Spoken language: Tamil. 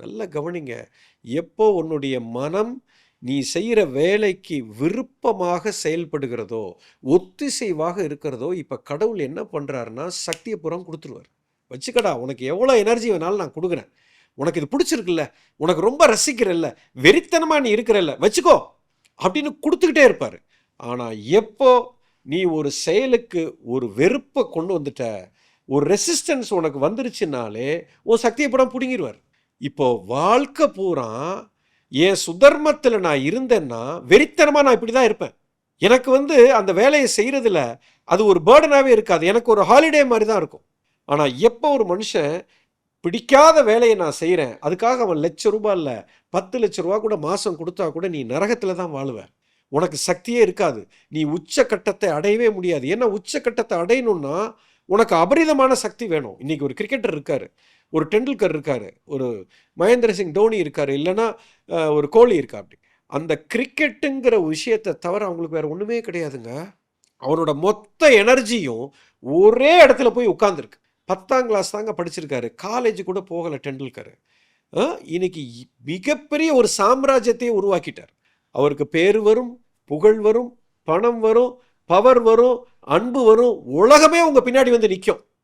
நல்லா கவனிங்க. எப்போ உன்னுடைய மனம் நீ செய்கிற வேலைக்கு விருப்பமாக செயல்படுகிறதோ, ஒத்திசைவாக இருக்கிறதோ, இப்போ கடவுள் என்ன பண்ணுறாருன்னா சக்தியை புறம் கொடுத்துருவார். வச்சுக்கடா, உனக்கு எவ்வளோ எனர்ஜி வேணாலும் நான் கொடுக்குறேன். உனக்கு இது பிடிச்சிருக்குல்ல, உனக்கு ரொம்ப ரசிக்கிறல்ல, வெறித்தனமாக நீ இருக்கிறல்ல, வச்சுக்கோ அப்படின்னு கொடுத்துக்கிட்டே இருப்பார். ஆனால் எப்போ நீ ஒரு செயலுக்கு ஒரு வெறுப்பை கொண்டு வந்துட்ட, ஒரு ரெசிஸ்டன்ஸ் உனக்கு வந்துருச்சுனாலே உன் சக்தியை படம் பிடுங்கிடுவார். இப்போ வாழ்க்கை பூரா என் சுதர்மத்தில் நான் இருந்தேன்னா வெறித்தனமாக நான் இப்படி தான் இருப்பேன். எனக்கு அந்த வேலையை செய்கிறதுல அது ஒரு பேர்டனாகவே இருக்காது, எனக்கு ஒரு ஹாலிடே மாதிரி தான் இருக்கும். ஆனால் எப்போ ஒரு மனுஷன் பிடிக்காத வேலையை நான் செய்கிறேன், அதுக்காக அவன் ₹1,00,000 இல்லை 10,00,000 கூட மாதம் கொடுத்தா கூட நீ நரகத்தில் தான் வாழுவேன். உனக்கு சக்தியே இருக்காது, நீ உச்சக்கட்டத்தை அடையவே முடியாது. ஏன்னா உச்சக்கட்டத்தை அடையணும்னா உனக்கு அபரிதமான சக்தி வேணும். இன்னைக்கு ஒரு கிரிக்கெட்டர் இருக்காரு, ஒரு டெண்டுல்கர் இருக்காரு, ஒரு மகேந்திர சிங் தோனி இருக்காரு, இல்லைன்னா ஒரு கோலி இருக்கா. அப்படி அந்த கிரிக்கெட்டுங்கிற விஷயத்தை தவிர அவங்களுக்கு வேற ஒன்றுமே கிடையாதுங்க. அவரோட மொத்த எனர்ஜியும் ஒரே இடத்துல போய் உட்கார்ந்துருக்கு. 10ஆம் கிளாஸ் தாங்க படிச்சிருக்காரு, காலேஜ் கூட போகலை டெண்டுல்கர். இன்னைக்கு மிகப்பெரிய ஒரு சாம்ராஜ்யத்தையே உருவாக்கிட்டார். அவருக்கு பேர் வரும், புகழ் வரும், பணம் வரும், பவர் வரும், அன்பு வரும், உலகமே உங்க பின்னாடி வந்து நிற்கும்.